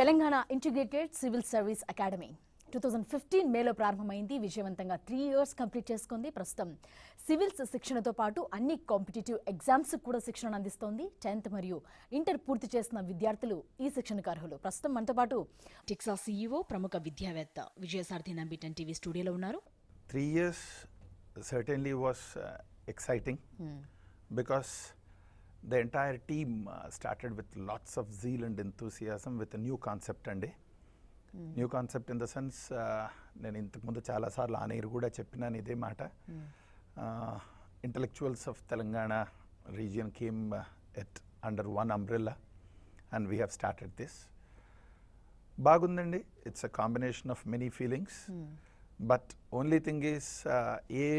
Telangana integrated civil service academy 2015 మేలో ప్రారంభమైంది. విజయవంతంగా 3 ఇయర్స్ కంప్లీట్ చేసుకుంది. ప్రస్తుతం సివిల్స్ శిక్షణతో పాటు అన్ని కాంపిటేటివ్ ఎగ్జామ్స్ కూడా శిక్షణ అందిస్తోంది. 10th మరియు ఇంటర్ పూర్తి చేసిన విద్యార్థులు ఈ శిక్షణకు అర్హులు. ప్రస్తుతం మనతో పాటు టిక్సా CEO ప్రముఖ విద్యావేత్త విజయసారథి నంబి టీవీ స్టూడియోలో ఉన్నారు. 3 years certainly was exciting because the entire team started with lots of zeal and enthusiasm with a new concept and new concept in the sense నేను ఇంతకుముందు చాలాసార్లు ఆనైర్ కూడా చెప్పినాను ఇదే మాట. Intellectuals of Telangana region came at under one umbrella and we have started this. బాగుందండి. It's a combination of many feelings. But only thing is ఏ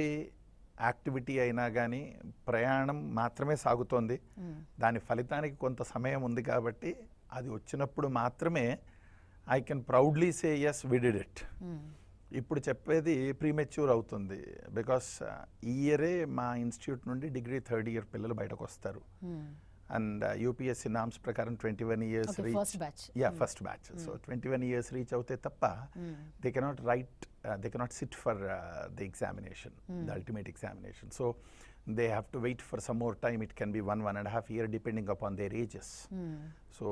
activity అయినా కానీ ప్రయాణం మాత్రమే సాగుతోంది. దాని ఫలితానికి కొంత సమయం ఉంది కాబట్టి అది వచ్చినప్పుడు మాత్రమే I can proudly say yes, we did it. ఇప్పుడు చెప్పేది ప్రీమెచ్యూర్ అవుతుంది బికాస్ ఈ ఇయరే మా ఇన్స్టిట్యూట్ నుండి డిగ్రీ 3rd year పిల్లలు బయటకు వస్తారు. అండ్ యూపీఎస్సీ నామ్స్ ప్రకారం 21 years first batch. So 21 years reach అవుతే తప్ప they cannot write, they cannot SIT for the examination, the ultimate examination. So they have to wait for some more time. It can be 1.5 years depending upon their ages. So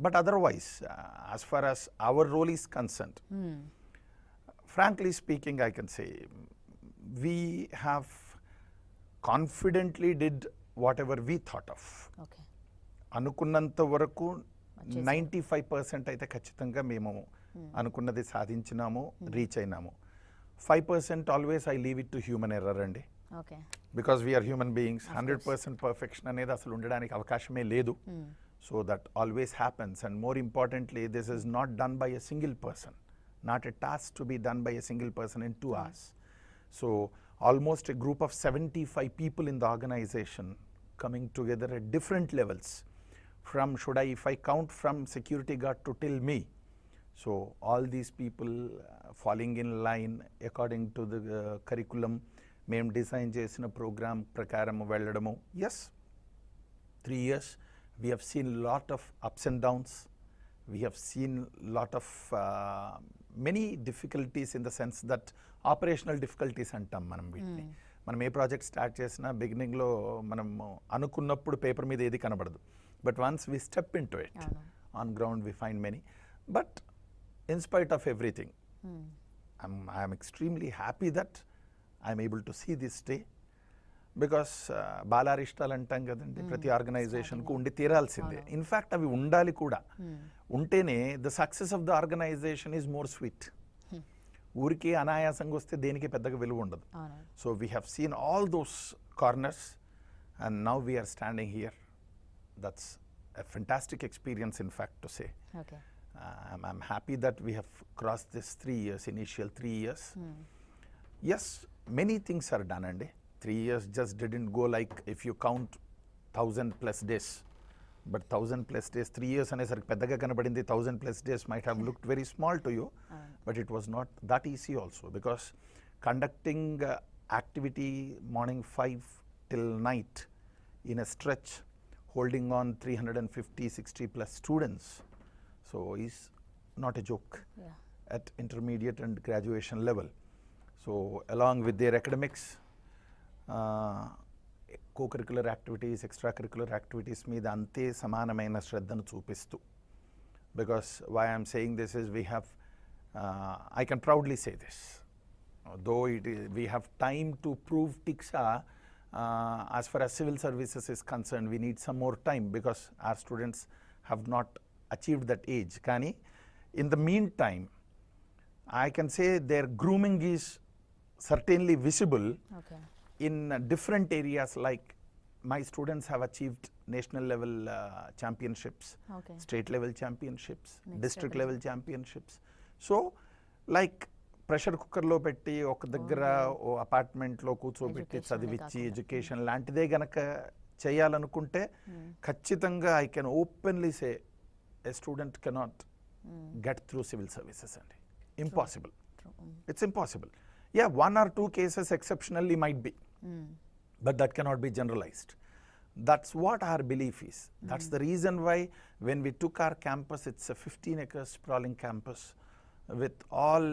but otherwise as far as our role is concerned, frankly speaking, I can say we have confidently did whatever we thought of. Okay. అనుకున్నంత వరకు 95% అయితే ఖచ్చితంగా మేము అనుకున్నది సాధించినాము, reach అయినాము. 5% always I leave it to human error అండి. Okay. Because we are human beings, 100% perfection అనేది అసలు ఉండడానికి అవకాశమే లేదు. So that always happens, and more importantly this is not done by a single person, not a task to be done by a single person in 2 hours. So almost a group of 75 people in the organization coming together at different levels, from if I count from security guard to till me. So all these people falling in line according to the curriculum మేము design చేసిన program ప్రకారం వెళ్ళడము. Yes, 3 years we have seen lot of ups and downs, we have seen lot of many difficulties in the sense that operational difficulties అంటాం మనం వీటిని. మనం ఏ project start చేసినా బిగినింగ్లో మనం అనుకున్నప్పుడు పేపర్ మీద ఏది కనబడదు. But once we step in to it on ground we find many. But in spite of everything I'm extremely happy that I'm able to see this day because బాలారిష్టాలు అంటాం కదండి, ప్రతి ఆర్గనైజేషన్కు ఉండి తీరాల్సిందే. ఇన్ఫ్యాక్ట్ అవి ఉండాలి కూడా. ఉంటేనే the success of the organization is more sweet. ఊరికి అనాయాసంగా వస్తే దేనికి పెద్దగా విలువ ఉండదు. So we have seen all those corners and now we are standing here. That's a fantastic experience in fact to say. I'm happy that we have crossed this 3 years, initial 3 years. Yes, many things are done and 3 years just didn't go like if you count 1000+ days. But 1000+ days, 3 years అనేసరికి పెద్దగా కనబడింది. 1000+ days might have looked very small to you, but it was not that easy also because conducting activity morning 5 till night in a stretch, holding on 350-60+ students, so is not a joke at intermediate and graduation level. So along with their academics, co-curricular activities, extracurricular activities మీద అంతే సమానమైన శ్రద్ధను చూపిస్తూ, because why I'm saying this is we have I can proudly say this, though we have time to prove TICSA as far as civil services is concerned, we need some more time because our students have not achieved that age. Kani in the meantime I can say their grooming is certainly visible in different areas. Like my students have achieved national level championships, state level championships, district level championships. So like pressure కుక్కర్లో పెట్టి ఒక దగ్గర ఓ అపార్ట్మెంట్లో కూర్చోబెట్టి చదివిచ్చి education లాంటిదే గనక చేయాలనుకుంటే ఖచ్చితంగా I can openly say a student cannot get through civil services అండి. Impossible. It's impossible. Yeah, 1 or 2 cases exceptionally might be, but that cannot be generalized. That's what our belief is. That's the reason why when we took our campus, it's a 15-acre sprawling campus with all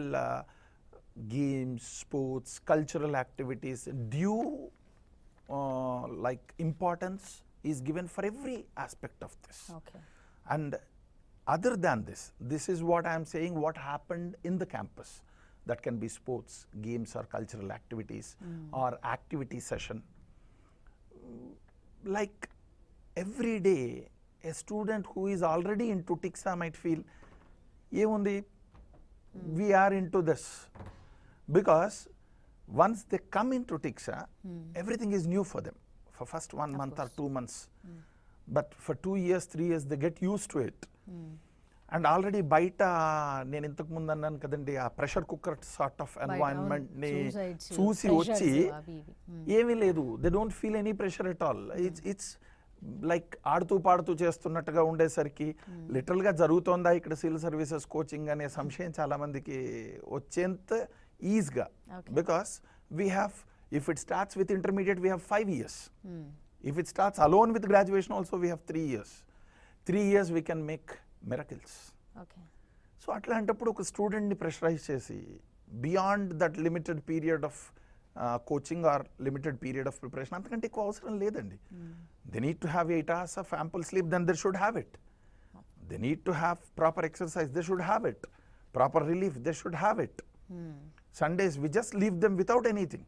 games, sports, cultural activities. Due like importance is given for every aspect of this. Okay. And other than this, this is what I am saying, what happened in the campus. That can be sports, games or cultural activities or activity session. Like every day, a student who is already into TICSA might feel, "Yemundi, we are into this." Because once they come into TICSA, everything is new for them. For first 1 month or 2 months. But for 2 years, 3 years, they get used to it. And already బయట నేను ఇంతకు ముందు అన్నాను కదండి, ఆ pressure cooker sort of environment ని చూసి వచ్చి ఏమీ లేదు, they don't feel any pressure at all. It's like ఆడుతూ పాడుతూ చేస్తున్నట్టుగా ఉండేసరికి లిటరల్ గా జరుగుతోందా ఇక్కడ సివిల్ సర్వీసెస్ కోచింగ్ అనే సంశయం చాలా మందికి వచ్చేంత ఈజీగా. Because we have, if it starts with intermediate we have 5 years. If it starts alone with graduation also we have 3 years. 3 years we can make miracles. Okay. So అట్లాంటప్పుడు ఒక స్టూడెంట్ని pressurize చేసి beyond that limited period of coaching or limited period of preparation అంతకంటే ఎక్కువ అవసరం లేదండి. They need to have 8 hours of ample sleep, then they should have it. They need to have proper exercise, they should have it. Proper relief, they should have it. Sundays we just leave them without anything.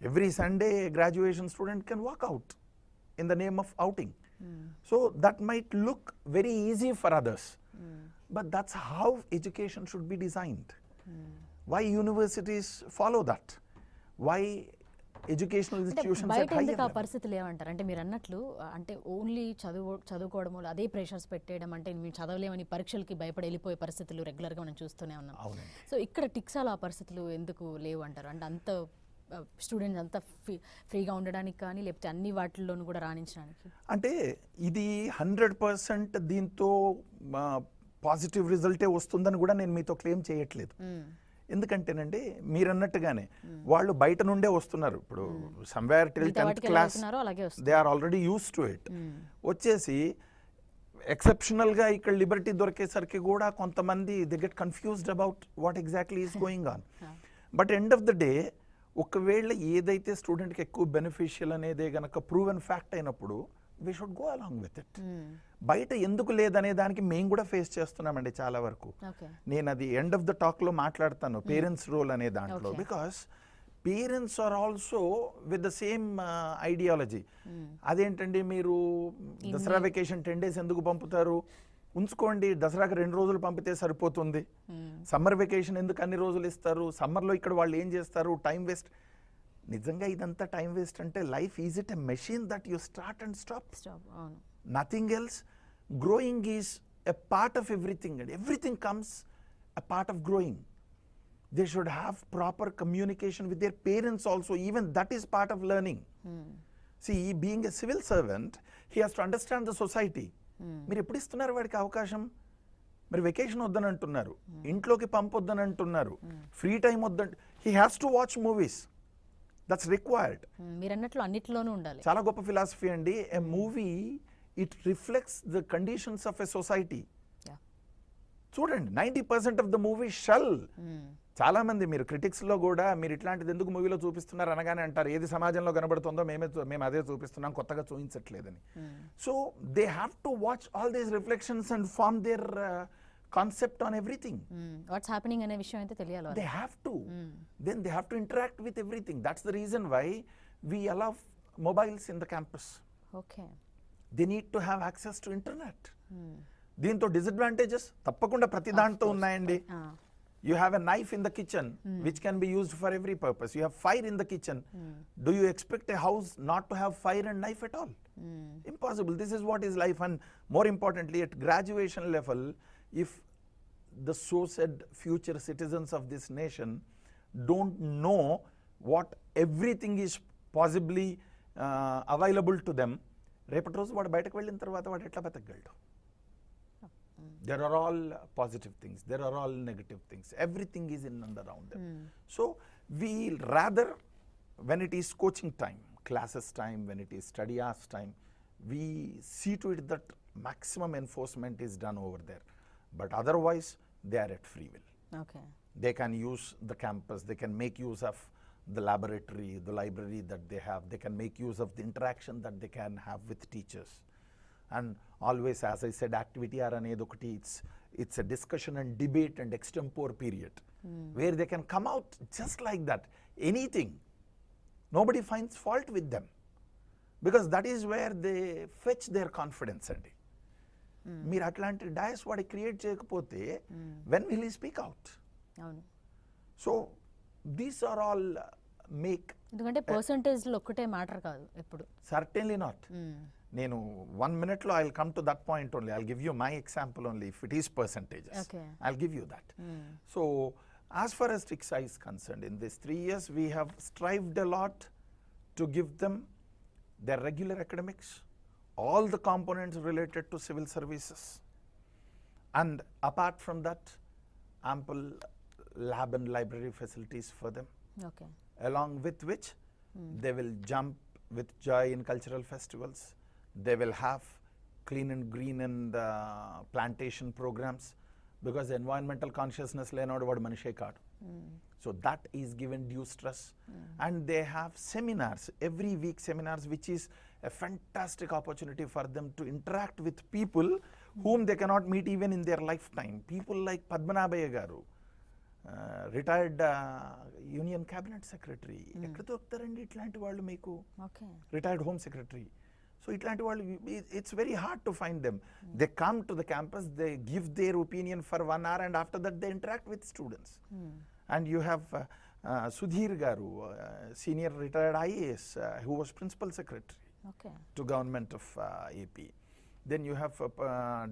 Every Sunday a graduation student can walk out in the name of outing. So that might look very easy for others, but that's how education should be designed. Why universities follow that? Why educational institutions బయట at higher ఎందుకు ఆ level? పరిస్థితులు ఏమంటారు అంటే మీరు అన్నట్లు అంటే only చదువుకోవడము అదే ప్రెషర్స్ పెట్టేయడం, అంటే మేము చదవలేమని పరీక్షలకి భయపడి వెళ్ళిపోయే పరిస్థితులు రెగ్యులర్గా మనం చూస్తూనే ఉన్నాం. అవునండి. సో ఇక్కడ టిక్సాలో ఆ పరిస్థితులు ఎందుకు లేవు అంటారు? అంటే అంత స్టూడెంట్స్ అంతా ఫ్రీగా ఉండడానికి కానీ లేకపోతే అన్ని వాటిల్లోనూ కూడా రాణించడానికి? అంటే ఇది 100% దీంతో పాజిటివ్ రిజల్టే వస్తుందని కూడా నేను మీతో క్లెయిమ్ చేయట్లేదు. ఎందుకంటేనండి మీరు అన్నట్టుగానే వాళ్ళు బయట నుండే వస్తున్నారు. ఇప్పుడు somewhere till 10th class they are already use to it. వచ్చేసి ఎక్సెప్షనల్గా ఇక్కడ లిబర్టీ దొరికేసరికి కూడా కొంతమంది they get confused about what exactly is going on. But end of the day ఒకవేళ ఏదైతే స్టూడెంట్కి ఎక్కువ బెనిఫిషియల్ అనేదే గనక ప్రూవెన్ ఫ్యాక్ట్ అయినప్పుడు we should go along with it. బయట ఎందుకు లేదనే దానికి మేము కూడా ఫేస్ చేస్తున్నామండి చాలా వరకు. నేను అది ఎండ్ ఆఫ్ ద టాక్లో మాట్లాడతాను పేరెంట్స్ రోల్ అనే దాంట్లో. Because parents are also with the same ideology. అదేంటండి మీరు దసరా వెకేషన్ 10 days ఎందుకు పంపుతారు? ఉంచుకోండి, దసరాకి 2 రోజులు పంపితే సరిపోతుంది. సమ్మర్ వెకేషన్ ఎందుకు అన్ని రోజులు ఇస్తారు? సమ్మర్లో ఇక్కడ వాళ్ళు ఏం చేస్తారు? Time waste. నిజంగా ఇదంతా టైం వేస్ట్ అంటే life is it a machine that you start and stop? Nothing else. Growing is a part of everything and everything comes a part of growing. They should have proper communication with their parents also. Even that is part of learning. See, being a civil servant, he has to understand the society. మీరు ఎప్పుడు ఇస్తున్నారు వాడికి అవకాశం? మరి vacation వద్దని అంటున్నారు, ఇంట్లోకి పంపొద్దని అంటున్నారు, ఫ్రీ టైం వద్దంట. He has to watch movies, that's required. మీరు అన్నట్లు అన్నిట్లోనూ ఉండాలి. చాలా గొప్ప ఫిలాసఫీ అండి. A movie it reflects the conditions of a society. చూడండి 90% ఆఫ్ ద మూవీ షల్. చాలా మంది మీరు క్రిటిక్స్లో కూడా మీరు ఇట్లాంటిది ఎందుకు మూవీలో చూపిస్తున్నారు అనగానే అంటారు, ఏది సమాజంలో కనబడుతుందో మేము అదే చూపిస్తున్నాం, కొత్తగా చూపించట్లేదని. So they have to watch all these reflections and form their concept on everything. What's happening అనే విషయం అయితే తెలియాలి. They have to, then they have to interact with everything. That's the reason why we allow mobiles in the campus. Okay. They need to have access to internet. దీంతో disadvantages తప్పకుండా ప్రతి దాంట్లో ఉన్నాయండి. You have a knife in the kitchen which can be used for every purpose. You have fire in the kitchen. Do you expect a house not to have fire and knife at all? Impossible. This is what is life. And more importantly, at graduation level, if the so said future citizens of this nation don't know what everything is possibly available to them, రేపటి రోజు వాడు బయటకు వెళ్ళిన తర్వాత వాడు ఎట్లా బతకగలడు? There are all positive things, there are all negative things, everything is in and around them. So we rather, when it is coaching time, classes time, when it is study hours time, we see to it that maximum enforcement is done over there. But otherwise, they are at free will. Okay They can use the campus, they can make use of the laboratory, the library that they have, they can make use of the interaction that they can have with teachers. And always, as I said, activity hour anedi okati, it's a discussion and debate and extempore period where they can come out just like that, anything. Nobody finds fault with them because that is where they fetch their confidence అండి. మీరు అట్లాంటి dais వాడి create చేయకపోతే when will he speak out? అవును so these are all make ఎందుకంటే పర్సంటేజ్లో ఒక్కటే matter కాదు ఎప్పుడు. Certainly not. నేను 1 minute I will come to that point only. I will give you my example only if it is percentages. Okay. I will give you that. So as far as TICSA is concerned, in these 3 years we have strived a lot to give them their regular academics, all the components related to civil services, and apart from that, ample lab and library facilities for them, okay along with which they will jump with joy in cultural festivals. They will have clean and green and plantation programs, because environmental consciousness lenadu vadu manishe kaadu. So that is given due stress. And they have seminars, every week seminars, which is a fantastic opportunity for them to interact with people whom they cannot meet even in their lifetime. People like Padmanabhaya garu, retired Union Cabinet Secretary. ఎక్కడ దొరుకుతారండి ఇట్లాంటి వాళ్ళు మీకు? Okay Retired Home Secretary. So ఇట్లాంటి వాళ్ళు, it's very hard to find them. They come to the campus, they give their opinion for 1 hour, and after that they interact with students. And you have Sudhir garu, senior retired IAS, who was Principal Secretary okay to Government of AP. Then you have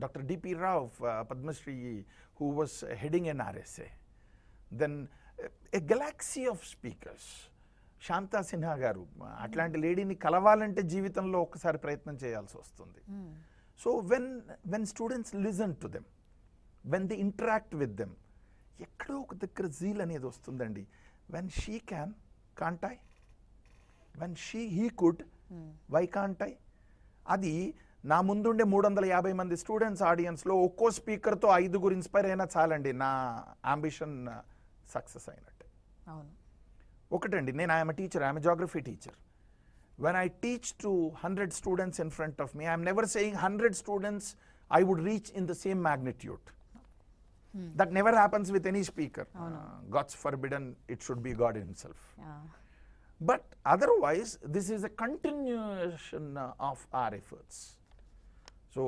Dr. D.P. Rao, Padma Shri, who was heading an RSA. Then a galaxy of speakers. Shantha Sinha గారు, అట్లాంటి లేడీని కలవాలంటే జీవితంలో ఒకసారి ప్రయత్నం చేయాల్సి వస్తుంది. So when students listen to them, when they interact with them, ఎక్కడో ఒక దగ్గర జీల్ అనేది వస్తుందండి. When she can, can't I? When he could, why can't I? అది నా ముందుండే 350 మంది స్టూడెంట్స్ ఆడియన్స్లో ఒక్కో స్పీకర్తో 5 ఇన్స్పైర్ అయినా చాలండి, నా అంబిషన్ సక్సెస్ అయినట్టే. అవును ఒకటండి, నేను I'm teacher, I'm geography teacher. When I teach to 100 students in front of me, I'm never saying 100 students I would reach in the same magnitude. That never happens with any speaker. God's forbidden, it should be God himself. But otherwise, this is a continuation of our efforts. So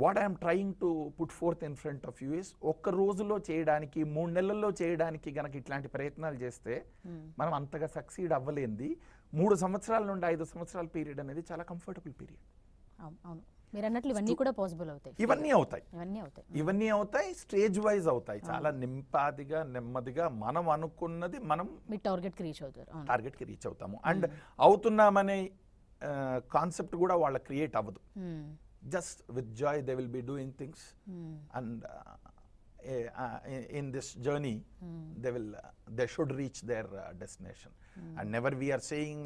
what I am trying to put forth in front of you is, ఒక్క రోజులో చేయడానికి, 3 నెలల్లో చేయడానికి గనక ఇట్లాంటి ప్రయత్నాలు చేస్తే మనం అంతగా సక్సీడ్ అవ్వలేంది. 3 సంవత్సరాల నుండి 5 సంవత్సరాల పీరియడ్ అనేది చాలా కంఫర్టబుల్ పీరియడ్. అవును మీరు అన్నట్లు ఇవన్నీ కూడా పాసిబుల్ అవుతాయి. ఇవన్నీ అవుతాయి, ఇవన్నీ అవుతాయి, స్టేజ్ వైజ్ అవుతాయి. చాలా నింపాదిగా, నెమ్మదిగా మనం అనుకున్నది మనం మీ టార్గెట్కి రీచ్ అవుతారు. టార్గెట్కి రీచ్ అవుతాము. అండ్ అవుతున్నామనే కాన్సెప్ట్ కూడా వాళ్ళ క్రియేట్ అవ్వదు. Just with Joy they will be doing things, and in this journey they should reach their destination. And never we are saying,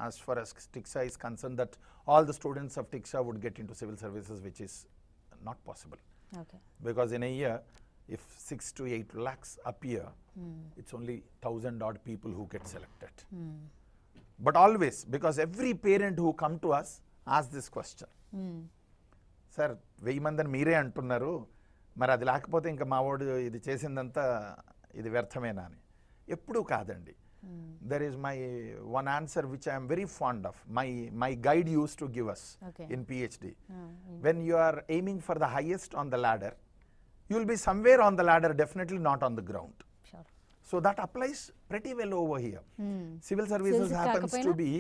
as far as TICSA is concerned, that all the students of TICSA would get into civil services, which is not possible. Okay. Because in a year, if 6 to 8 lakhs appear, it's only 1,000 odd people who get selected. But always, because every parent who come to us ask this question, sir, 1000 మందిని మీరే అంటున్నారు, మరి అది లేకపోతే ఇంకా మా వాడు ఇది చేసిందంతా ఇది వ్యర్థమేనా అని. ఎప్పుడూ కాదండి. There is my one answer which I'm very fond of. My guide use to give us in PhD. When you are aiming for the highest on the ladder, you will be somewhere on the ladder, definitely not on the ground. Sure. So that applies pretty well over here. Civil services happens to be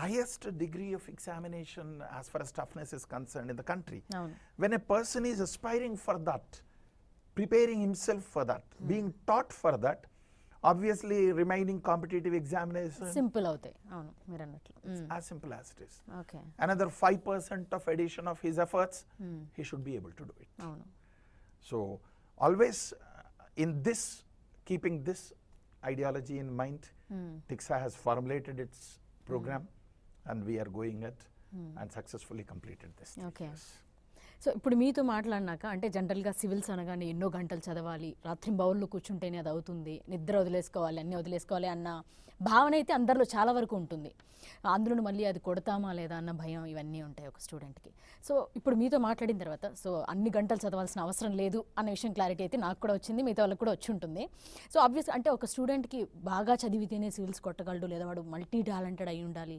highest degree of examination as far as toughness is concerned in the country. When a person is aspiring for that, preparing himself for that, being taught for that, obviously remaining competitive examination simple అవుతాయి. అవును మీరు అన్నట్లు. as simple as it is. Okay. Another 5% of addition of his efforts, he should be able to do it. అవును. So always in this, keeping this ideology in mind, TICSA has formulated its program. and we are going it and successfully completed this. Okay. So ఇప్పుడు మీతో మాట్లాడినాక అంటే జనరల్గా civils అనగానే ఎన్నో గంటలు చదవాలి, రాత్రింబవళ్ళు కూర్చుంటేనే అది అవుతుంది, నిద్ర వదిలేసుకోవాలి, అన్నీ వదిలేసుకోవాలి అన్న భావన అయితే అందరిలో చాలా వరకు ఉంటుంది. అందులో మళ్ళీ అది కొడతామా లేదా అన్న భయం ఇవన్నీ ఉంటాయి ఒక స్టూడెంట్కి. సో ఇప్పుడు మీతో మాట్లాడిన తర్వాత సో అన్ని గంటలు చదవాల్సిన అవసరం లేదు అన్న విషయం క్లారిటీ అయితే నాకు కూడా వచ్చింది, మిగతా వాళ్ళకి కూడా వచ్చి ఉంటుంది. సో ఆబ్వియస్ అంటే ఒక స్టూడెంట్కి బాగా చదివితేనే సివిల్స్ కొట్టగలడు, లేదా వాడు మల్టీ టాలెంటెడ్ అయి ఉండాలి,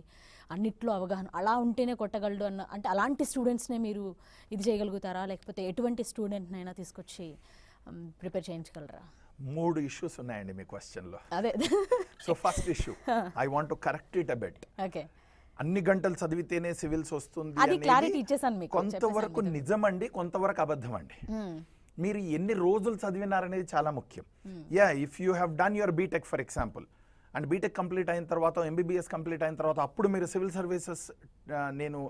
అన్నిట్లో అవగాహన అలా ఉంటేనే కొట్టగలడు అన్న అంటే అలాంటి స్టూడెంట్స్నే మీరు ఇది చేయగలుగుతారా, లేకపోతే ఎటువంటి స్టూడెంట్నైనా తీసుకొచ్చి ప్రిపేర్ చేయించగలరా? 3 issues ఉన్నాయండి మీ క్వశ్చన్లో. అదే. So first issue I want to correct it a bit. Okay. అన్ని గంటలు చదివితేనే సివిల్స్ వస్తుంది అది క్లారిటీ ఇచ్చేసాను మీకు. కొంతవరకు నిజమండి, కొంతవరకు అబద్ధం అండి. మీరు ఎన్ని రోజులు చదివినారనేది చాలా ముఖ్యం. Yeah, if you have done your BTech for example and BTech complete అయిన తర్వాత ఎంబీబీఎస్ కంప్లీట్ అయిన తర్వాత అప్పుడు మీరు సివిల్ సర్వీసెస్ నేను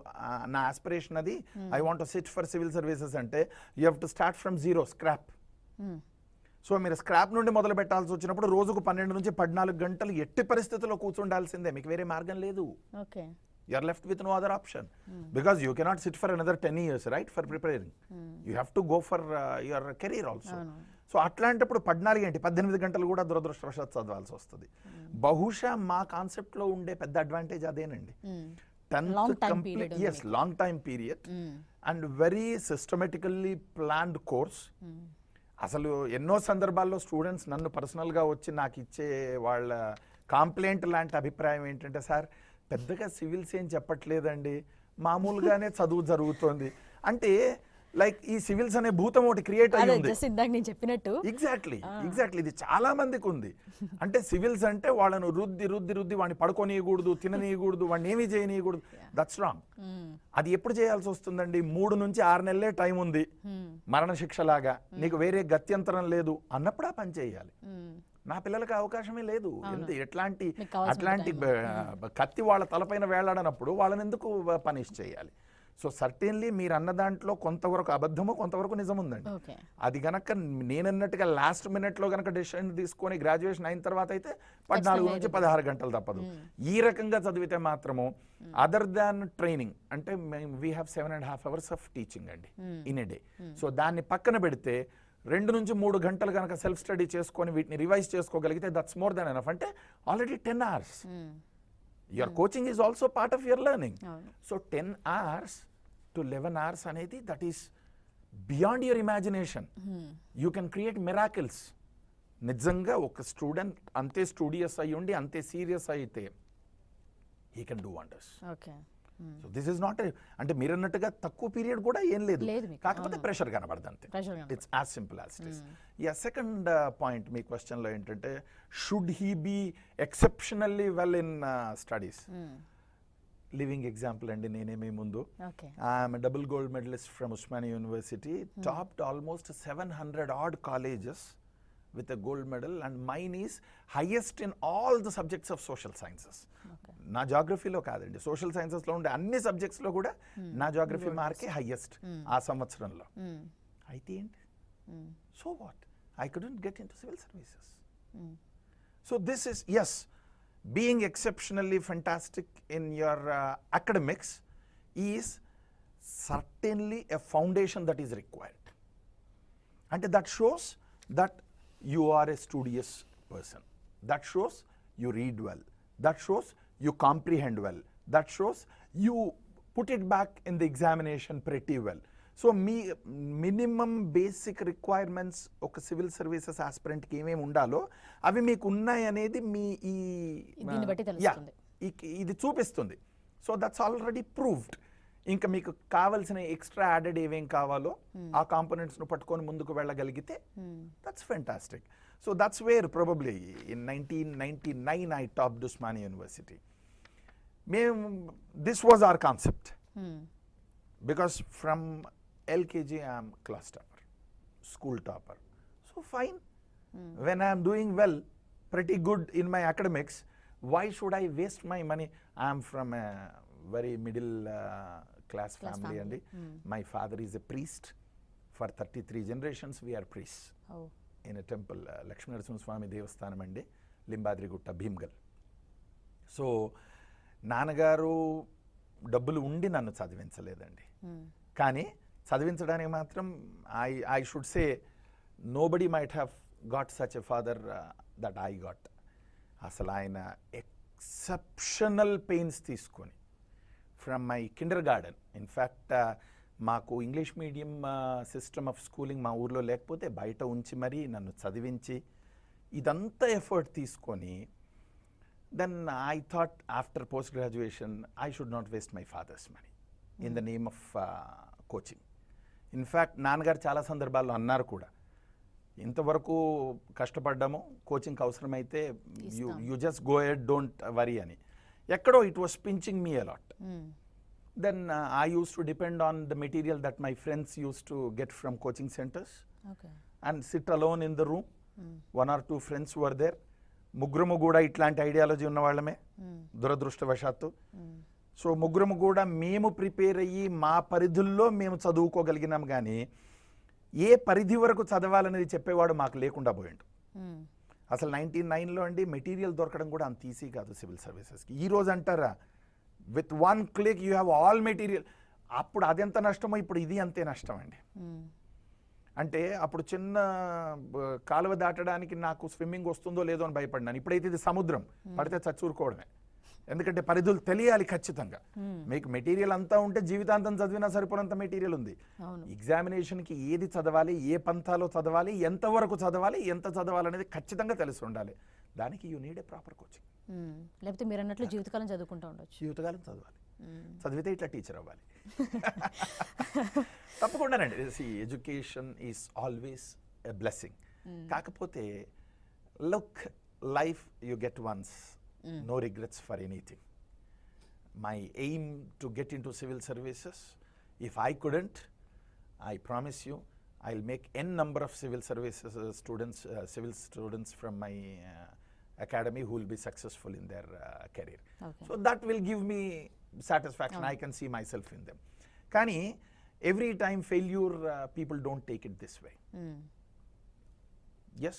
నా ఆస్పిరేషన్ అది I want to sit for civil services అంటే you have to start from zero, scrap. So మీరు స్క్రాప్ నుండి మొదలు పెట్టాల్సి వచ్చినప్పుడు రోజుకు 12 నుంచి 14 గంటలు ఎట్టి పరిస్థితుల్లో కూర్చుండాల్సిందే, మీకు వేరే మార్గం లేదు. Okay. You are left with no other option because you cannot sit for another 10 years, right, for preparing. You have to go for your career also. So అట్లాంటప్పుడు 14 ఏంటి 18 గంటలు కూడా దురదృష్టవశాత్ చదవాల్సి వస్తుంది. బహుశా మా కాన్సెప్ట్లో ఉండే పెద్ద అడ్వాంటేజ్ అదేనండి. 10th complete, yes, long time period and very systematically planned course. అసలు ఎన్నో సందర్భాల్లో స్టూడెంట్స్ నన్ను పర్సనల్గా వచ్చి నాకు ఇచ్చే వాళ్ళ కాంప్లైంట్ లాంటి అభిప్రాయం ఏంటంటే, సార్ పెద్దగా సివిల్స్ ఏం చెప్పట్లేదండి, మామూలుగానే చదువు జరుగుతోంది అంటే లైక్ ఈ సివిల్స్ అనే భూతం ఒకటి క్రియేట్ అయ్యింది. నేను చెప్పినట్టు ఎగ్జాక్ట్లీ ఇది చాలా మందికి ఉంది. అంటే సివిల్స్ అంటే వాళ్ళను రుద్ది వాడిని పడుకోనియకూడదు, తిననీయకూడదు, వాడిని ఏమీ చేయనీయకూడదు. That's wrong. అది ఎప్పుడు చేయాల్సి వస్తుందండి? 3 నుంచి 6 నెలలే టైం ఉంది, మరణశిక్ష లాగా, నీకు వేరే గత్యంతరం లేదు అన్నప్పుడు ఆ పని చేయాలి. నా పిల్లలకి అవకాశమే లేదు. అట్లాంటి కత్తి వాళ్ళ తలపైన వేలాడనప్పుడు వాళ్ళని ఎందుకు పనిష్ చేయాలి? సో సర్టెన్లీ మీరు అన్న దాంట్లో కొంతవరకు అబద్ధము, కొంతవరకు నిజం ఉందండి. అది గనక నేనన్నట్టుగా లాస్ట్ మినిట్లో గనక డెసిషన్ తీసుకొని గ్రాడ్యుయేషన్ అయిన తర్వాత అయితే 14 నుంచి 16 గంటలు తప్పదు. ఈ రకంగా చదివితే మాత్రము అదర్ దాన్ ట్రైనింగ్ అంటే we have 7.5 hours of teaching అండి ఇన్ ఎ డే. సో దాన్ని పక్కన పెడితే 2 నుంచి 3 గంటలు కనుక సెల్ఫ్ స్టడీ చేసుకొని వీటిని రివైజ్ చేసుకోగలిగితే దట్స్ మోర్ దాన్ ఎనఫ్. అంటే already 10 hours. Your coaching is also part of your learning. So 10 hours to 11 hours అనేది that is beyond your imagination. You can create miracles. నిజంగా ఒక స్టూడెంట్ అంతే studious అయ్యి ఉండి అంతే సీరియస్ అయితే he can do wonders. So this is not అంటే మీరు అన్నట్టుగా తక్కువ పీరియడ్ కూడా ఏం లేదు, కాకపోతే ప్రెషర్ కనబడదు అంతే. It's as simple as it is. Second point మీ క్వశ్చన్లో ఏంటంటే should he be exceptionally well in studies? Living example అండి నేనే మీ ముందు. I'm double gold medalist from Osmania university, topped almost 700 odd colleges with a gold medal, and mine is highest in all the subjects of social sciences. నా జాగ్రఫీలో కాదండి, social సైన్సెస్లో ఉండే అన్ని సబ్జెక్ట్స్లో కూడా నా జాగ్రఫీ మార్కే హైయెస్ట్ ఆ సంవత్సరంలో. అయితే ఏంటి? So what, I couldn't get in to civil services. So this is yes being exceptionally fantastic in your academics is certainly a foundation that is required. And that shows that you are a studious person. That shows you read well. That shows you comprehend well. That shows you put it back in the examination pretty well. So me minimum basic requirements ఒక civil services ఆస్పిరెంట్కి ఏమేమి ఉండాలో అవి మీకు ఉన్నాయి అనేది మీ ఇది చూపిస్తుంది. So that's already proved. ఇంకా మీకు కావాల్సిన ఎక్స్ట్రా యాడెడ్ ఏమేం కావాలో ఆ కాంపోనెంట్స్ను పట్టుకొని ముందుకు వెళ్ళగలిగితే that's fantastic. So that's where probably in 1999 I topped Osmania university. This was our concept because from LKG I am class topper, school topper. So fine. When I am doing well, pretty good in my academics, why should I waste my money? I am from a very middle class family and my father is a priest. For 33 generations we are priests in a temple, Lakshmi Narasimha Swami Devasthanam andi, Limbadri Gutta, Bhimgal. So నాన్నగారు డబ్బులు ఉండి నన్ను చదివించలేదండి. కానీ చదివించడానికి మాత్రం I should say nobody might have got such a father that I got. అసలు ఆయన exceptional pains తీసుకొని from my kindergarten, in fact మాకు English medium system of schooling మా ఊర్లో లేకపోతే బయట ఉంచి మరీ నన్ను చదివించి ఇదంతా ఎఫర్ట్ తీసుకొని then I thought after post graduation I should not waste my father's money in the name of coaching. In fact నాన్నగారు చాలా సందర్భాల్లో అన్నారు కూడా, ఇంతవరకు కష్టపడ్డాము, కోచింగ్కి అవసరమైతే you just go ahead, don't worry అని. ఎక్కడో it was pinching me a lot. Then I used to depend on the material that my friends used to get from coaching centers, and sit alone in the room. One or two friends were there. ముగ్గురము కూడా ఇట్లాంటి ideology ఉన్న వాళ్ళమే దురదృష్టవశాత్తు. So ముగ్గురము కూడా మేము prepare అయ్యి మా పరిధుల్లో మేము చదువుకోగలిగినాం, కానీ ఏ పరిధి వరకు చదవాలనేది చెప్పేవాడు మాకు లేకుండా పోయిండు. అసలు 99లో అండి మెటీరియల్ దొరకడం కూడా అంత ఈజీ కాదు సివిల్ సర్వీసెస్కి. ఈ రోజు అంటారా with one click you have all material. అప్పుడు అదెంత నష్టమో ఇప్పుడు ఇది అంతే నష్టం అండి. అంటే అప్పుడు చిన్న కాలువ దాటడానికి నాకు స్విమ్మింగ్ వస్తుందో లేదో అని భయపడినాను. ఇప్పుడైతే ఇది సముద్రం, పడితే చచ్చూరుకోవడమే. ఎందుకంటే పరిధులు తెలియాలి ఖచ్చితంగా. మీకు మెటీరియల్ అంతా ఉంటే జీవితాంతం చదివినా సరిపోనంత మెటీరియల్ ఉంది. ఎగ్జామినేషన్కి ఏది చదవాలి, ఏ పంథాలో చదవాలి, ఎంతవరకు చదవాలి, ఎంత చదవాలి అనేది ఖచ్చితంగా తెలిసి ఉండాలి. దానికి you need a proper coaching. లేకపోతే మీరు అన్నట్లు జీవితకాలం చదువుకుంటూ ఉండొచ్చు. జీవితకాలం చదవాలి, చదివితే ఇట్లా టీచర్ అవ్వాలి. తప్పకుండానండి. Education is always a blessing. కాకపోతే look, life you get once, no regrets for anything. My aim to get into civil services, if I couldn't, I promise you I'll make n number of civil services civil students from my academy who will be successful in their career. So that will give me satisfaction. I can see myself in them. Kani every time failure, people don't take it this way. Yes,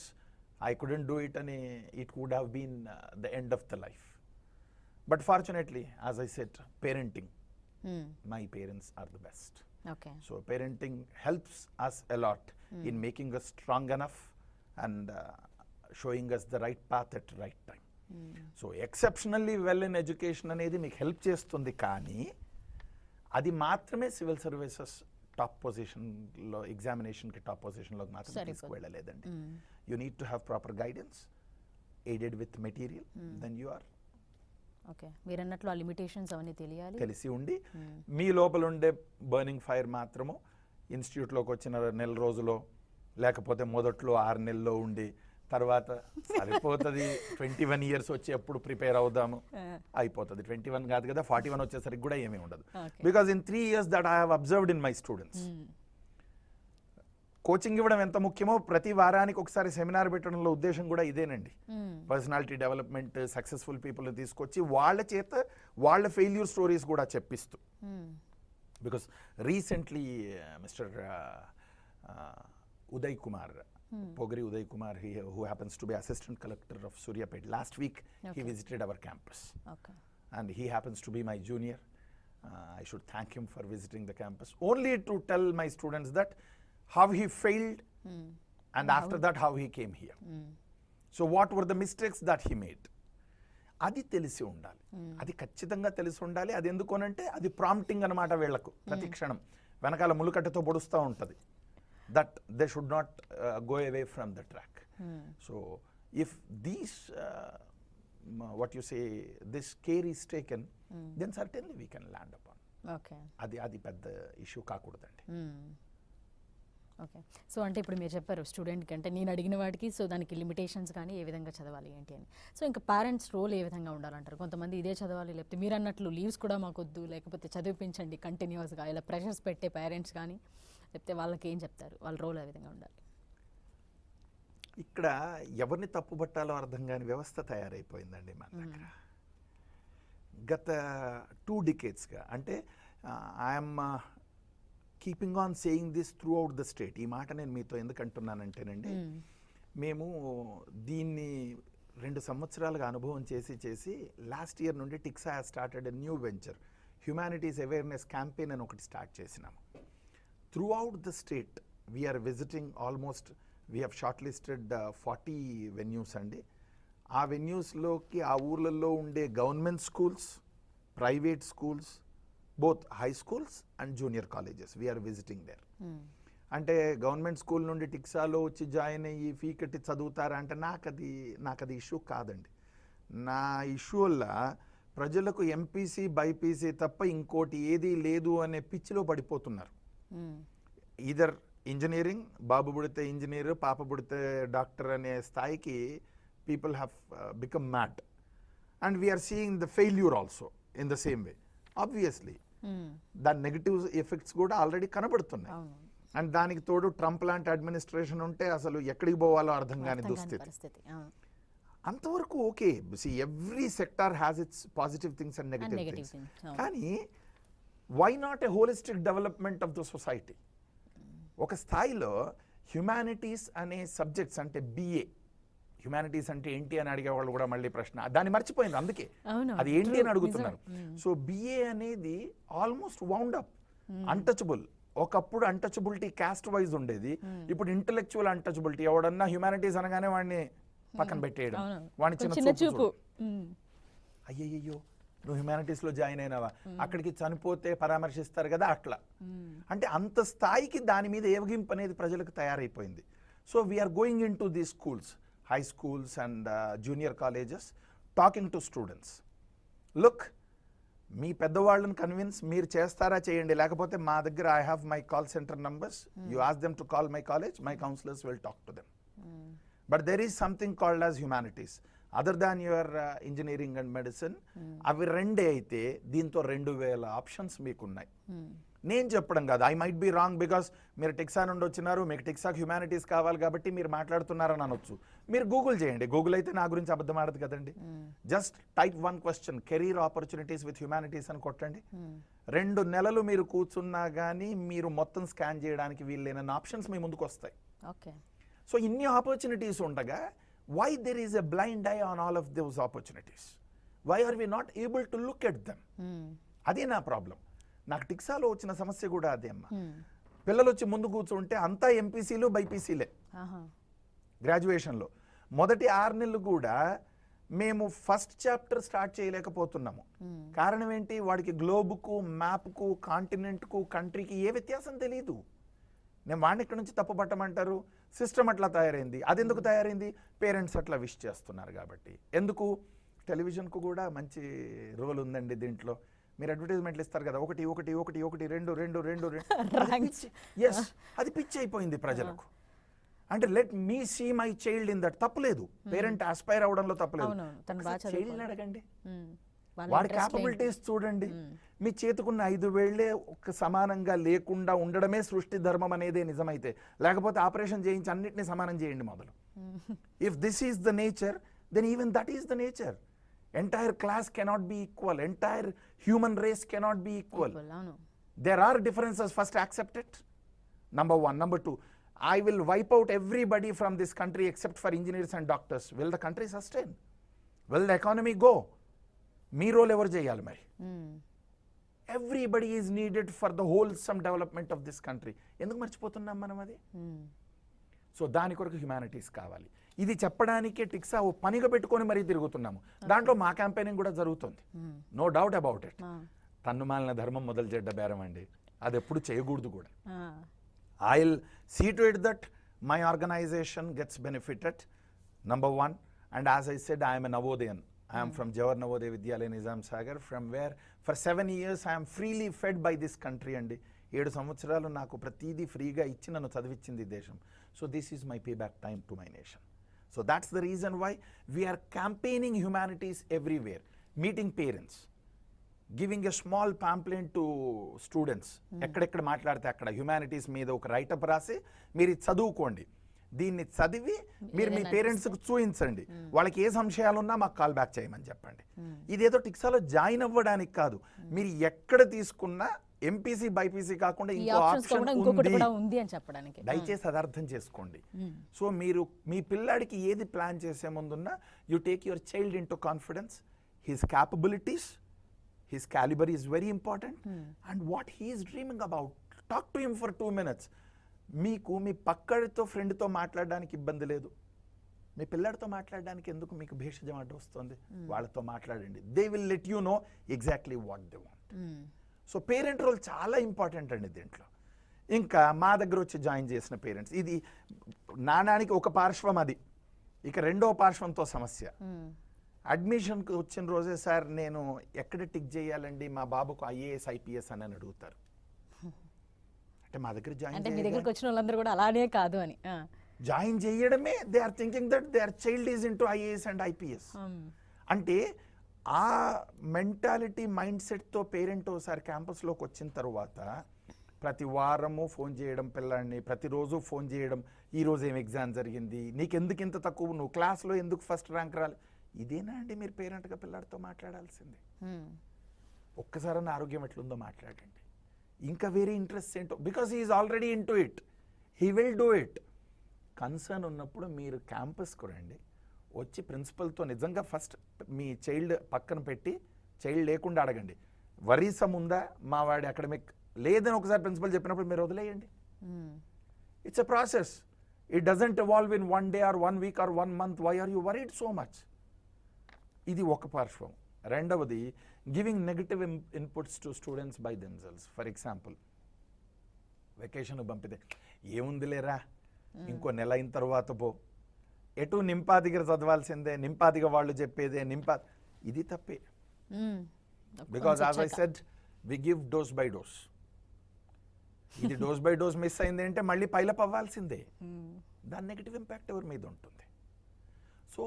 I couldn't do it and it would have been the end of the life. But fortunately, as I said, parenting, my parents are the best. So parenting helps us a lot in making us strong enough and showing us the right path at the right time. So exceptionally well in education అనేది మీకు help చేస్తుంది, కానీ అది మాత్రమే civil services top పొజిషన్లో, ఎగ్జామినేషన్కి top పొజిషన్లోకి మాత్రం తీసుకువెళ్ళలేదండి. You need to have proper guidance, aided with material, then you are. Okay, మీరు అన్నట్లు ఆ లిమిటేషన్స్ అవన్నీ తెలిసి ఉండి మీ లోపల ఉండే బర్నింగ్ ఫైర్ మాత్రము ఇన్స్టిట్యూట్లోకి వచ్చిన నెల రోజులో, లేకపోతే మొదట్లో 6 నెలల్లో ఉండి తర్వాత సరిపోతుంది 21 years వచ్చి ఎప్పుడు ప్రిపేర్ అవుదాము అయిపోతుంది. 21 కాదు కదా, 41 వచ్చేసరికి కూడా ఏమీ ఉండదు. Because in 3 years that I have observed in my students, coaching ఇవ్వడం ఎంత ముఖ్యమో ప్రతి వారానికి ఒకసారి సెమినార్ పెట్టడంలో ఉద్దేశం కూడా ఇదేనండి. పర్సనాలిటీ డెవలప్మెంట్, సక్సెస్ఫుల్ పీపుల్ని తీసుకొచ్చి వాళ్ళ చేత వాళ్ళ ఫెయిల్యూర్ స్టోరీస్ కూడా చెప్పిస్తూ. Because recently mister Uday Kumar, Pogri Uday Kumar, who happens to be assistant collector of Suryapet, last week he visited our campus. And he happens to be my junior. I should thank him for visiting the campus, only to tell my students that how he failed and after that how he came here. So what were the mistakes that he made? అది తెలిసి ఉండాలి, అది ఖచ్చితంగా తెలిసి ఉండాలి. అది ఎందుకోనంటే అది prompting అనమాట. వీళ్లకు ప్రతి క్షణం వెనకాల ములుకట్టతో పొడుస్తూ ఉంటుంది. That they should not go away from the track. So if these what you say, this care is taken, then certainly we can land upon. అది పెద్ద ఇష్యూ కాకూడదండి. ఓకే, సో అంటే ఇప్పుడు మీరు చెప్పారు స్టూడెంట్కి, అంటే నేను అడిగిన వాటికి సో దానికి లిమిటేషన్స్ కానీ ఏ విధంగా చదవాలి ఏంటి అని. సో ఇంకా పేరెంట్స్ రోల్ ఏ విధంగా ఉండాలంటారు? కొంతమంది ఇదే చదవాలి, లేకపోతే మీరు అన్నట్లు లీవ్స్ కూడా మాకొద్దు, లేకపోతే చదివించండి కంటిన్యూస్గా, ఇలా ప్రెషర్స్ పెట్టే పేరెంట్స్ కానీ, లేకపోతే వాళ్ళకి ఏం చెప్తారు? వాళ్ళ రోల్ ఏ విధంగా ఉండాలి? ఇక్కడ ఎవరిని తప్పుపట్టాలో అర్థం కాని వ్యవస్థ తయారైపోయిందండి మన దగ్గర గత 2 decadesగా. అంటే I'm keeping on saying this through out the state. ఈ మాట నేను మీతో ఎందుకు అంటున్నానంటేనండి, మేము దీన్ని 2 సంవత్సరాలుగా అనుభవం చేసి లాస్ట్ ఇయర్ నుండి టిక్సా has started a new venture, humanities awareness campaign అని ఒకటి స్టార్ట్ చేసినాము. Throughout the state we're visiting almost, we have shortlisted 40 venues అండి. ఆ వెన్యూస్లోకి ఆ ఊర్లలో ఉండే government schools, private schools, both high schools and junior colleges we're visiting there. అంటే గవర్నమెంట్ స్కూల్ నుండి టిక్సాలో వచ్చి జాయిన్ అయ్యి ఫీ కట్టి చదువుతారా అంటే నాకు అది ఇష్యూ కాదండి. నా ఇష్యూ వల్ల ప్రజలకు ఎంపీసీ బైపీసీ తప్ప ఇంకోటి ఏదీ లేదు అనే పిచ్చిలో పడిపోతున్నారు. ఈదర్ ఇంజనీరింగ్, బాబు పుడితే ఇంజనీర్, పాప పుడితే డాక్టర్ అనే స్థాయికి people have become mad. And we are seeing the failure also in the same way. Obviously దాని నెగిటివ్ ఎఫెక్ట్స్ కూడా ఆల్రెడీ కనబడుతున్నాయి. అండ్ దానికి తోడు ట్రంప్ లాంటి అడ్మినిస్ట్రేషన్ ఉంటే అసలు ఎక్కడికి పోవాలో అర్థం కాని దుస్థితి. అంతవరకు okay, every sector has its positive things and negative things. కానీ why not a holistic development of the society? ఒక స్థాయిలో హ్యుమానిటీస్ అనే సబ్జెక్ట్స్ అంటే BA, హ్యుమానిటీస్ అంటే ఏంటి అని అడిగేవాళ్ళు కూడా మళ్ళీ ప్రశ్న దాన్ని మర్చిపోయింది, అందుకే అది ఏంటి అని అడుగుతున్నారు. సో BA అనేది ఆల్మోస్ట్ వౌండ్ అప్, అన్టచబుల్. ఒకప్పుడు అన్టచబిలిటీ క్యాస్ట్ వైజ్ ఉండేది, ఇప్పుడు ఇంటలెక్చువల్ అన్టచబిలిటీ. ఎవడన్నా హ్యుమానిటీస్ అనగానే వాడిని పక్కన పెట్టేయడం, వాడిని చిన్న చూపు. అయ్యయ్యో నువ్వు హ్యుమానిటీస్లో జాయిన్ అయినావా, అక్కడికి చనిపోతే పరామర్శిస్తారు కదా అట్లా. అంటే అంత స్థాయికి దాని మీద ఏవగింపు అనేది ప్రజలకు తయారైపోయింది. So we're going into the schools, high schools and junior colleges, talking to students. Look, మీ పెద్దవాళ్ళని కన్విన్స్ మీరు చేస్తారా చేయండి, లేకపోతే మా దగ్గర I have my call centre numbers, you ask them to call my college, my counsellors will talk to them. But there is something called as humanities other than your engineering and medicine. అవి రెండే అయితే దీంతో 2000 options మీకున్నాయి. నేను చెప్పడం కాదు, I might be wrong, because మీరు టిక్సా నుండి వచ్చినారు, మీకు టిక్సాకి హ్యుమానిటీస్ కావాలి కాబట్టి మీరు మాట్లాడుతున్నారని అనొచ్చు. మీరు గూగుల్ చేయండి, గూగుల్ అయితే నా గురించి అబద్ధం ఆడదు కదండి. Just type 1 question, career opportunities with humanities అని కొట్టండి. 2 నెలలు మీరు కూర్చున్నా కానీ మీరు మొత్తం స్కాన్ చేయడానికి వీళ్ళైన ఆప్షన్స్ మీ ముందుకు వస్తాయి. సో ఇన్ని ఆపర్చునిటీస్ ఉండగా why there is a blind eye on all of those opportunities? Why are we not able to look at them? అదే నా ప్రాబ్లం. నాకు టిక్సాలో వచ్చిన సమస్య కూడా అదే అమ్మా. పిల్లలు వచ్చి ముందు కూర్చుంటే అంతా ఎంపీసీలు బైపీసీలే. గ్రాడ్యుయేషన్లో మొదటి 6 నెలలు కూడా మేము ఫస్ట్ చాప్టర్ స్టార్ట్ చేయలేకపోతున్నాము. కారణం ఏంటి? వాడికి గ్లోబుకు, మ్యాప్కు, కాంటినెంట్కు, కంట్రీకి ఏ వ్యత్యాసం తెలియదు. నేను వాడిని ఇక్కడ నుంచి తప్పు పట్టమంటారు, సిస్టమ్ అట్లా తయారైంది. అది ఎందుకు తయారైంది? పేరెంట్స్ అట్లా విష్ చేస్తున్నారు కాబట్టి. ఎందుకు? టెలివిజన్కు కూడా మంచి రోల్ ఉందండి దీంట్లో. మీరు అడ్వర్టైజ్మెంట్లు ఇస్తారు కదా, 1 1 1 1 2 2 ఎస్, అది పిచ్చి అయిపోయింది ప్రజలకు. అంటే let me see my child in that, తప్పలేదు. పేరెంట్ ఆస్పైర్ అవడంలో తప్పలేదు. చైల్డ్ని అడగండి, వాడి క్యాపబిలిటీస్ చూడండి. మీ చేతుకున్న 5 వేళ్లే ఒక సమానంగా లేకుండా ఉండడమే సృష్టి ధర్మం అనేదే నిజమైతే, లేకపోతే ఆపరేషన్ చేయించి అన్నిటినీ సమానం చేయండి మొదలు. If this is the nature, then even that is the nature. Entire class cannot be equal, entire human race cannot be equal. There are differences, first accept it. Number 1. Number 2, I will wipe out everybody from this country except for engineers and doctors. Will the country sustain? Will the economy go? మీ role ఎవరు చేయాలి మరి? Everybody is needed for the wholesome development of this country. ఎందుకు మర్చిపోతున్నాం మనం అది? So దాని కొరకు హ్యుమానిటీస్ కావాలి. ఇది చెప్పడానికే టిక్సా ఓ పనిగా పెట్టుకొని మరీ తిరుగుతున్నాము. దాంట్లో మా క్యాంపెయినింగ్ కూడా జరుగుతుంది, నో డౌట్ అబౌట్ ఇట్. తన్నుమాలిన ధర్మం మొదలు చెడ్డ బేరం అండి, అది ఎప్పుడు చేయకూడదు కూడా. I will see to it that my organisation gets benefited, number 1. And as I said, I am a Navodayan. I am from Jawahar Navodaya Vidyalaya Nizam Sagar, from where for 7 years I am freely fed by this country. అండి 7 సంవత్సరాలు నాకు ప్రతిదీ ఫ్రీగా ఇచ్చి నన్ను చదివించింది దేశం. So this is my pay back time to my nation. So that's the reason why we're campaigning humanities everywhere, meeting parents, giving a small pamphlet to students. ఎక్కడెక్కడ మాట్లాడితే అక్కడ హ్యుమానిటీస్ మీద ఒక రైటప్ రాసి మీరు చదువుకోండి. దీన్ని చదివి మీరు మీ పేరెంట్స్కి చూపించండి. వాళ్ళకి ఏ సంశయాలు ఉన్నా మాకు కాల్ బ్యాక్ చేయమని చెప్పండి. ఇదేదో టిక్సాలో జాయిన్ అవ్వడానికి కాదు, మీరు ఎక్కడ తీసుకున్నా ఎంపీసీ బైపీసీ కాకుండా ఈ ఇంకో ఆప్షన్స్ ఆప్షన్ కూడా ఇంకొకటి ఉంది. కూడా ఉంది అని చెప్పడానికి. దయచేసి అది అర్థం చేసుకోండి. సో మీరు మీ పిల్లాడికి ఏది ప్లాన్ చేసే ముందున్నా you take your child into confidence, his capabilities, his calibre is very important and what he's dreaming about. Talk to him for 2 minutes. మీకు మీ పక్కడితో ఫ్రెండ్తో మాట్లాడడానికి ఇబ్బంది లేదు, మీ పిల్లాడితో మాట్లాడడానికి ఎందుకు మీకు భేషజం అడ్డు వస్తుంది? వాళ్ళతో మాట్లాడండి. They will let you know exactly what they want. So parent role చాలా ఇంపార్టెంట్ అండి దీంట్లో. ఇంకా మా దగ్గర వచ్చి జాయిన్ చేసిన పేరెంట్స్, ఇది నాణానికి ఒక పార్శ్వం, అది ఇక రెండో పార్శ్వంతో సమస్య. అడ్మిషన్కి వచ్చిన రోజే సార్ నేను ఎక్కడ టిక్ చేయాలండి మా బాబుకు ఐఏఎస్ ఐపీఎస్ అని అడుగుతారు. అంటే మా దగ్గర అంటే మీ దగ్గరికి వచ్చిన వాళ్ళందరూ కూడా అలానే కాదు అని జాయిన్ చేయడమే they are thinking that their child is in to IAS and IPS. అంటే ఆ మెంటాలిటీ మైండ్ సెట్తో పేరెంట్ ఒకసారి క్యాంపస్లోకి వచ్చిన తర్వాత ప్రతి వారము ఫోన్ చేయడం పిల్లాడిని, ప్రతిరోజు ఫోన్ చేయడం, ఈరోజు ఏం ఎగ్జామ్ జరిగింది, నీకు ఎందుకు ఇంత తక్కువ, నువ్వు క్లాస్లో ఎందుకు ఫస్ట్ ర్యాంక్ రాలి. ఇదేనా అండి మీరు పేరెంట్గా పిల్లాడితో మాట్లాడాల్సింది? ఒక్కసారి నా ఆరోగ్యం ఎట్లుందో మాట్లాడండి. ఇంకా వేరే ఇంట్రెస్ట్ ఏంటో, because he is already in to it, he will do it. Concern ఉన్నప్పుడు మీరు క్యాంపస్కు రండి, వచ్చి ప్రిన్సిపల్తో నిజంగా ఫస్ట్ మీ చైల్డ్ పక్కన పెట్టి చైల్డ్ లేకుండా అడగండి, వరీసం ఉందా మా వాడి అకాడమిక్, లేదని ఒకసారి ప్రిన్సిపల్ చెప్పినప్పుడు మీరు వదిలేయండి. It's a process, it doesn't evolve in 1 day or 1 week or 1 month. Why are you worried so much? ఇది ఒక పార్శ్వం. రెండవది giving negative inputs to students by themselves. For example vacation పంపితే ఏముందిలేరా ఇంకో నెల అయిన తర్వాత పో, ఎటు నింపాదిగా చదవాల్సిందే, నింపాదిగా వాళ్ళు చెప్పేదే ఇది తప్పే. Because as I said we give dose by dose. ఇది డోస్ బై డోస్ మిస్ అయింది అంటే మళ్ళీ పైలప్ అవ్వాల్సిందే. దాని నెగిటివ్ ఇంపాక్ట్ ఎవరి మీద ఉంటుంది? సో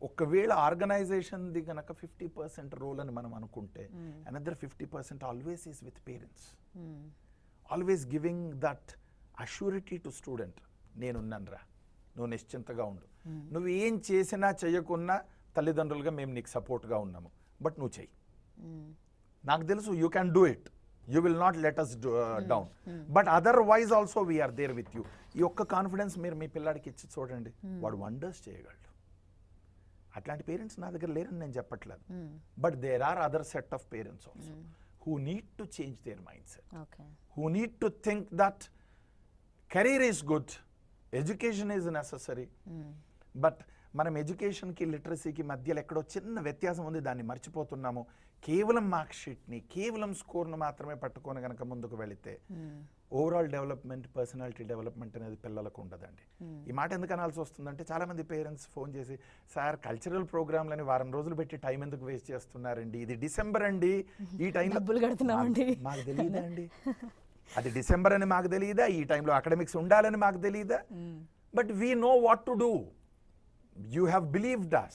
ఒకవేళ ఆర్గనైజేషన్ది కనుక 50% రోల్ అని మనం అనుకుంటే, another 50% always is with parents. Always giving that assurity to student, నేనున్నానురా, నువ్వు నిశ్చింతగా ఉండు, నువ్వు ఏం చేసినా చేయకున్నా తల్లిదండ్రులుగా మేము నీకు సపోర్ట్గా ఉన్నాము, బట్ నువ్వు చెయ్యి, నాకు తెలుసు you can do it, you will not let us down, but otherwise also we're there with you. ఈ ఒక్క కాన్ఫిడెన్స్ మీరు మీ పిల్లాడికి ఇచ్చి చూడండి, వాడు వండర్స్ చేయగలడు. అట్లాంటి పేరెంట్స్ నా దగ్గర లేరని నేను చెప్పట్లేదు, but there are other set of parents also who need to change their mindset, who need to think that career is good, education is necessary, but మనం ఎడ్యుకేషన్కి లిటరసీకి మధ్యలో ఎక్కడో చిన్న వ్యత్యాసం ఉంది, దాన్ని మర్చిపోతున్నాము. కేవలం మార్క్ షీట్ని, కేవలం స్కోర్ను మాత్రమే పట్టుకొని కనుక ముందుకు వెళితే ఓవరాల్ డెవలప్మెంట్, పర్సనాలిటీ డెవలప్మెంట్ అనేది పిల్లలకు ఉండదండి. ఈ మాట ఎందుకు అనాల్సి వస్తుందంటే చాలామంది పేరెంట్స్ ఫోన్ చేసి, సార్ కల్చరల్ ప్రోగ్రాంలని వారం రోజులు పెట్టి టైం ఎందుకు వేస్ట్ చేస్తున్నారండి, ఇది డిసెంబర్ అండి, ఈ టైంలో మాకు తెలియదా అండి, అది డిసెంబర్ అని మాకు తెలియదా, ఈ టైంలో అకాడమిక్స్ ఉండాలని మాకు తెలియదా, but we know what to do. You have believed us,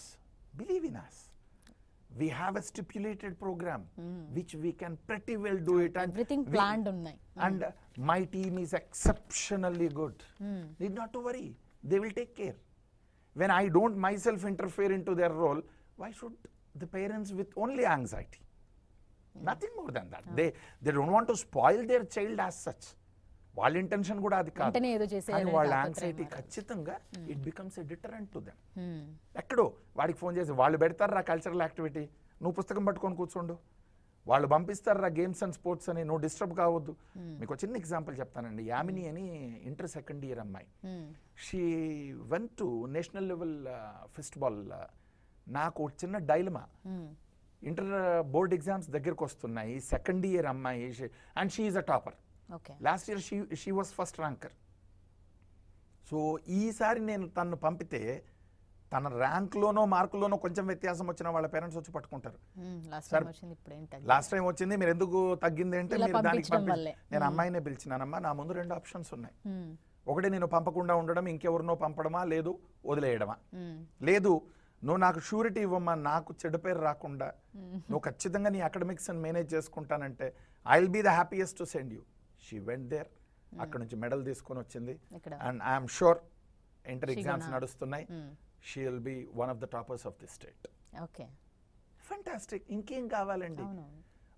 believe in us. We have a stipulated program which we can pretty well do it, and everything planned unnai, and my team is exceptionally good. Need not to worry, they will take care. When I don't myself interfere into their role, why should the parents with only anxiety? Nothing more than that. They don't want to spoil their child as such. వాళ్ళ intention కూడా అది కాదు, కానీ వాళ్ళ anxiety ఖచ్చితంగా it becomes a deterrent to them. ఎక్కడో వాడికి phone చేసి వాళ్ళు పెడతారా కల్చరల్ యాక్టివిటీ, నువ్వు పుస్తకం పట్టుకొని కూర్చోండు, వాళ్ళు పంపిస్తారా గేమ్స్ అండ్ స్పోర్ట్స్ అని, నువ్వు డిస్టర్బ్ కావద్దు. మీకు చిన్న ఎగ్జాంపుల్ చెప్తానండి. యామిని అని ఇంటర్ సెకండ్ ఇయర్ అమ్మాయి, she went to national level football. నాకు చిన్న డైలమా, ఇంటర్ బోర్డ్ ఎగ్జామ్స్ దగ్గరకు వస్తున్నాయి, సెకండ్ ఇయర్ అమ్మాయి, and she is a topper. Last year she was first ranker. So ఈసారి నేను తను పంపితే తన ర్యాంక్లోనో మార్కులోనో కొంచెం వ్యత్యాసం వచ్చిన వాళ్ళ పేరెంట్స్ వచ్చి పట్టుకుంటారు, లాస్ట్ టైం వచ్చింది మీరు ఎందుకు తగ్గింది అంటే మీరు దానికి నేను అమ్మాయినే పిలిచినానమ్మా, నా ముందు 2 ఆప్షన్స్ ఉన్నాయి, ఒకటి నేను పంపకుండా ఉండడం, ఇంకెవరినో పంపడమా, లేదు వదిలేయడమా. లేదు నువ్వు నాకు షూరిటీ ఇవ్వమ్మా, నాకు చెడ్డ పేరు రాకుండా నువ్వు ఖచ్చితంగా నీ అకాడమిక్స్ అని మేనేజ్ చేసుకుంటానంటే I will be the happiest to send you. She went there, అక్కడ నుంచి మెడల్ తీసుకొని వచ్చింది, and I'm sure inter exams నడుస్తున్నాయి, she will be one of the toppers of the state. Fantastic, ఇంకేం కావాలండి?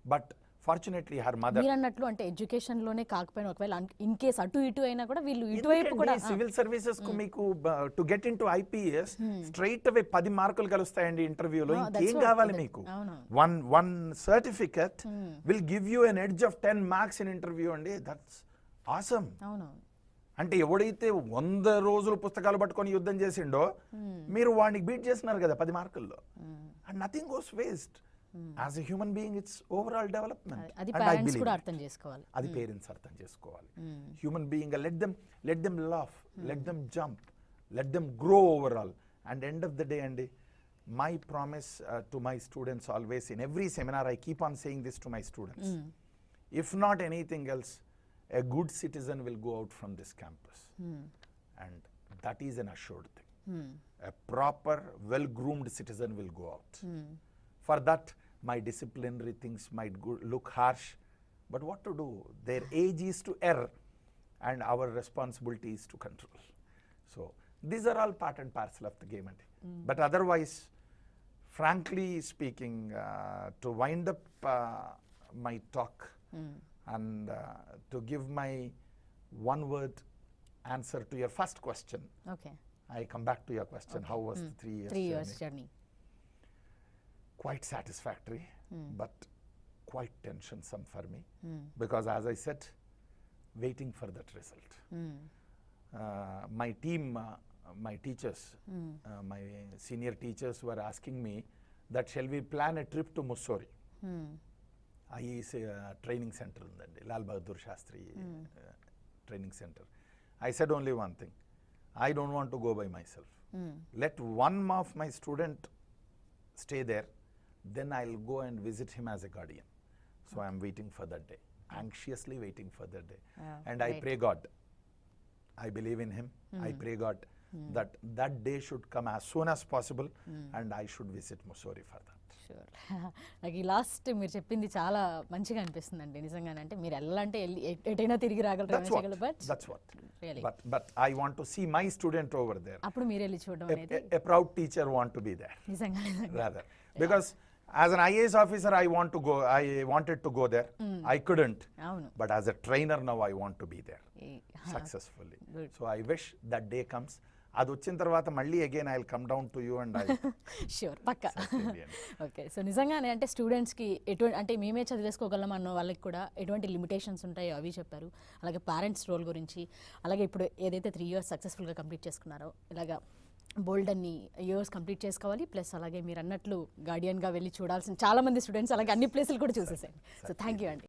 But Fortunately, her mother. మీరు అన్నట్లు అంటే ఎడ్యుకేషన్ లోనే కాకపోయినా ఒకవేళ ఇన్ కేస్ అటు ఇటు అయినా కూడా వీళ్ళు ఇటువైపు కూడా సివిల్ సర్వీసెస్ కు మీకు to get in to IPS straight అవే 10 మార్కులు కలుస్తాయండి ఇంటర్వ్యూలో. ఇంకేం కావాలి మీకు? One certificate will give you an edge of 10 marks in interview అండి. That's awesome. అంటే ఎవడైతే 100 రోజులు పుస్తకాలు పట్టుకొని యుద్ధం చేసిండో మీరు వాడిని బీట్ చేస్తున్నారు కదా 10 మార్కుల్లో. And nothing goes waste. As a human being it's overall development. అది పేరెంట్స్ కూడా అర్థం చేసుకోవాలి. అది పేరెంట్స్ అర్థం చేసుకోవాలి. Human being let them laugh, let them jump, let them grow overall. And end of the day అండి, my promise to my students always, in every seminar I keep on saying this to my students, if not anything else, a good citizen will go out from this campus, and that is an assured thing. A proper well-groomed citizen will go out. For that, my disciplinary things might look harsh, but what to do? Their age is to err, and our responsibility is to control. So these are all part and parcel of the game. But otherwise, frankly speaking, to wind up my talk and to give my one word answer to your first question. Okay. I come back to your question. How was the 3 years journey? Quite satisfactory, but quite tensome for me, because as I said, waiting for that result. My team, my teachers, my senior teachers were asking me that shall we plan a trip to Mussoorie. IAS training center undandi, Lal Bahadur Shastri training center. I said only one thing, I don't want to go by myself. Let one of my student stay there, then I'll go and visit him as a guardian. So I'm waiting for that day, anxiously waiting for that day. And I pray God, I believe in him, I pray God that day should come as soon as possible, and I should visit Mussoorie for that. Sure. నాకు ఈ last మీరు చెప్పింది చాలా మంచిగా అనిపిస్తుందండి నిజంగానే. అంటే మీరు వెళ్ళాలంటే ఎటైనా తిరిగి రాగలరు. But I want to see my student over there. అప్పుడు మీరు వెళ్ళి చూడడం అనేది. A proud teacher want to be there. నిజంగా. Rather, because as an IAS officer, I wanted to go there. I couldn't. But as a trainer now, I want to be there successfully. So I wish that day comes. అది వచ్చిన తర్వాత మళ్ళీ again I will come down to you and I sure పక్కా. Okay. So నిజంగానే అంటే స్టూడెంట్స్కి ఎటువంటి అంటే మేమే చదివేసుకోగలం అన్న వాళ్ళకి కూడా ఎటువంటి లిమిటేషన్స్ ఉంటాయో అవి చెప్పారు. అలాగే పేరెంట్స్ రోల్ గురించి, అలాగే ఇప్పుడు ఏదైతే 3 years సక్సెస్ఫుల్గా కంప్లీట్ చేసుకున్నారో ఇలాగా బోల్డ్ అన్ని ఇయర్స్ కంప్లీట్ చేసుకోవాలి. ప్లస్ అలాగే మీరు అన్నట్లు గార్డియన్గా వెళ్ళి చూడాల్సిన చాలామంది స్టూడెంట్స్ అలాగే అన్ని ప్లేసులు కూడా చూసేసారు. సో థ్యాంక్ యూ అండి.